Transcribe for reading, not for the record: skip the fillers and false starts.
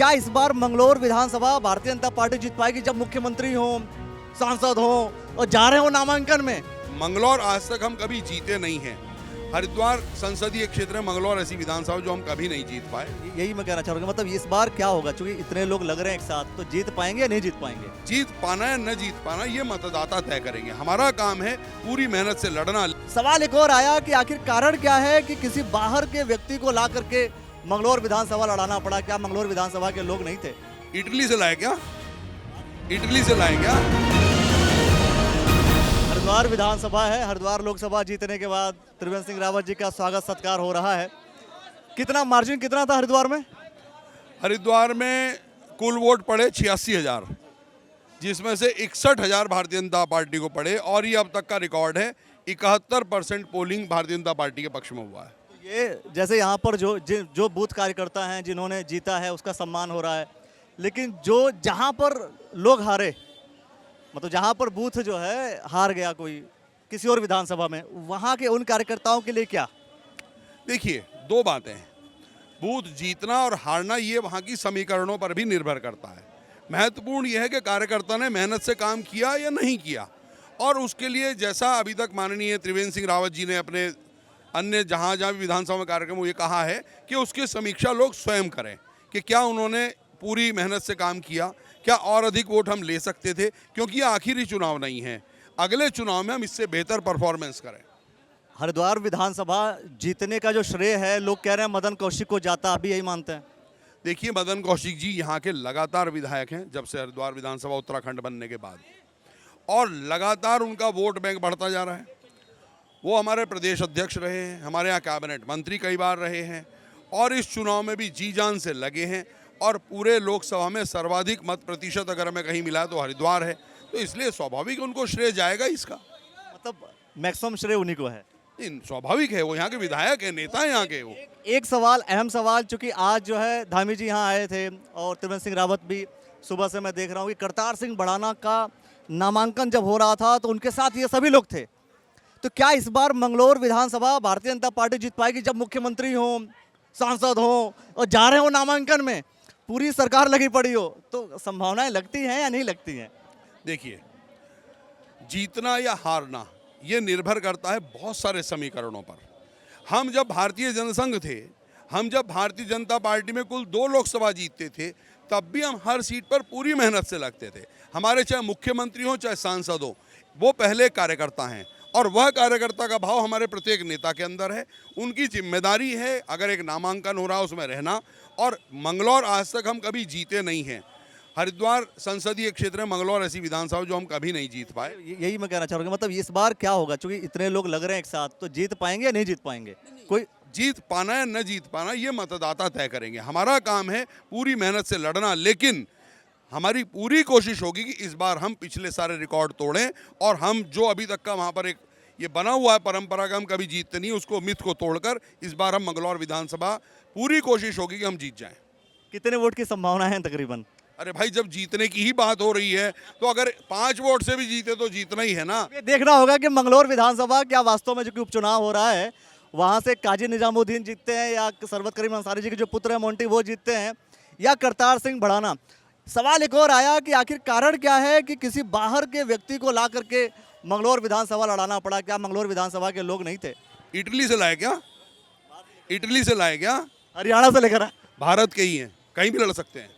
क्या इस बार मंगलौर विधानसभा भारतीय जनता पार्टी जीत पाएगी जब मुख्यमंत्री हो, सांसद हो और जा रहे हो नामांकन में? मंगलौर आज तक हम कभी जीते नहीं हैं। हरिद्वार संसदीय क्षेत्र में मंगलौर ऐसी विधानसभा जो हम कभी नहीं जीत पाए। यही मैं कहना चाहूँगा, मतलब इस बार क्या होगा, क्योंकि इतने लोग लग रहे हैं एक साथ, तो जीत पाएंगे या नहीं जीत पाएंगे? जीत पाना या न जीत पाना ये मतदाता तय करेंगे। हमारा काम है पूरी मेहनत से लड़ना। सवाल एक और आया कि आखिर कारण क्या है कि किसी बाहर के व्यक्ति को ला करके मंगलौर विधानसभा लड़ाना पड़ा? क्या मंगलौर विधानसभा के लोग नहीं थे? इटली से लाए क्या? इटली से लाए क्या? हरिद्वार विधानसभा है, हरिद्वार लोकसभा जीतने के बाद त्रिवेंद्र सिंह रावत जी का स्वागत सत्कार हो रहा है। कितना मार्जिन कितना था हरिद्वार में? हरिद्वार में कुल वोट पड़े 86,000, जिसमें से 61,000 भारतीय जनता पार्टी को पड़े और ये अब तक का रिकॉर्ड है। 71% पोलिंग भारतीय जनता पार्टी के पक्ष में हुआ है। ये जैसे यहाँ पर जो बूथ कार्यकर्ता हैं जिन्होंने जीता है उसका सम्मान हो रहा है, लेकिन जो जहाँ पर लोग हारे, मतलब जहाँ पर बूथ जो है हार गया कोई किसी और विधानसभा में, वहाँ के उन कार्यकर्ताओं के लिए क्या? देखिए, दो बातें हैं। बूथ जीतना और हारना ये वहाँ की समीकरणों पर भी निर्भर करता है। महत्वपूर्ण यह है कि कार्यकर्ता ने मेहनत से काम किया या नहीं किया, और उसके लिए जैसा अभी तक माननीय त्रिवेंद्र सिंह रावत जी ने अपने अन्य जहाँ भी विधानसभा में कार्यक्रम में ये कहा है कि उसकी समीक्षा लोग स्वयं करें कि क्या उन्होंने पूरी मेहनत से काम किया, क्या और अधिक वोट हम ले सकते थे, क्योंकि ये आखिरी चुनाव नहीं है। अगले चुनाव में हम इससे बेहतर परफॉर्मेंस करें। हरिद्वार विधानसभा जीतने का जो श्रेय है लोग कह रहे हैं मदन कौशिक को जाता, अभी यही मानते हैं? देखिए, मदन कौशिक जी यहाँ के लगातार विधायक हैं जब से हरिद्वार विधानसभा उत्तराखंड बनने के बाद, और लगातार उनका वोट बैंक बढ़ता जा रहा है। वो हमारे प्रदेश अध्यक्ष रहे हैं, हमारे यहाँ कैबिनेट मंत्री कई बार रहे हैं, और इस चुनाव में भी जी जान से लगे हैं, और पूरे लोकसभा में सर्वाधिक मत प्रतिशत अगर हमें कहीं मिला तो हरिद्वार है, तो इसलिए स्वाभाविक उनको श्रेय जाएगा इसका। मतलब मैक्सिमम श्रेय उन्हीं को है? स्वाभाविक है, वो यहाँ के विधायक है, नेता है यहाँ के। वो एक सवाल, अहम सवाल, चूंकि आज जो है धामी जी यहाँ आए थे और त्रिवेंद्र सिंह रावत भी, सुबह से मैं देख रहा हूँ कि करतार सिंह भड़ाना का नामांकन जब हो रहा था तो उनके साथ ये सभी लोग थे। तो क्या इस बार मंगलौर विधानसभा भारतीय जनता पार्टी जीत पाएगी जब मुख्यमंत्री हो, सांसद हो और जा रहे हो नामांकन में, पूरी सरकार लगी पड़ी हो, तो संभावनाएं लगती हैं या नहीं लगती हैं? देखिए, जीतना या हारना ये निर्भर करता है बहुत सारे समीकरणों पर। हम जब भारतीय जनसंघ थे, हम जब भारतीय जनता पार्टी में कुल 2 लोकसभा जीतते थे, तब भी हम हर सीट पर पूरी मेहनत से लगते थे। हमारे चाहे मुख्यमंत्री हो चाहे सांसद हो, वो पहले कार्यकर्ता हैं, और वह कार्यकर्ता का भाव हमारे प्रत्येक नेता के अंदर है। उनकी जिम्मेदारी है अगर एक नामांकन हो रहा है उसमें रहना। और मंगलौर आज तक हम कभी जीते नहीं हैं। हरिद्वार संसदीय क्षेत्र में मंगलौर ऐसी विधानसभा जो हम कभी नहीं जीत पाए। यही मैं कहना चाहूँगा, मतलब इस बार क्या होगा, क्योंकि इतने लोग लग रहे हैं एक साथ, तो जीत पाएंगे या नहीं जीत पाएंगे? कोई जीत पाना या न जीत पाना ये मतदाता तय करेंगे। हमारा काम है पूरी मेहनत से लड़ना, लेकिन हमारी पूरी कोशिश होगी कि इस बार हम पिछले सारे रिकॉर्ड तोड़ें, और हम जो अभी तक का वहाँ पर एक ये बना हुआ है परंपरा का हम कभी जीतते नहीं, उसको मिथ को तोड़कर इस बार हम मंगलौर विधानसभा पूरी कोशिश होगी कि हम जीत जाएं। कितने वोट की संभावना है तकरीबन? अरे भाई, जब जीतने की ही बात हो रही है तो अगर 5 वोट से भी जीते तो जीतना ही है ना। ये देखना होगा कि मंगलौर विधानसभा क्या वास्तव में जो कि उपचुनाव हो रहा है वहाँ से काजी निजामुद्दीन जीतते हैं, या सरबत करीम अंसारी जी के जो पुत्र हैं मोंटी वो जीतते हैं, या करतार सिंह भड़ाना। सवाल एक और आया कि आखिर कारण क्या है कि किसी बाहर के व्यक्ति को ला करके मंगलौर विधानसभा लड़ाना पड़ा? क्या मंगलौर विधानसभा के लोग नहीं थे? इटली से लाए क्या? इटली से लाए क्या? हरियाणा से लेकर आए? भारत के ही हैं, कहीं भी लड़ सकते हैं।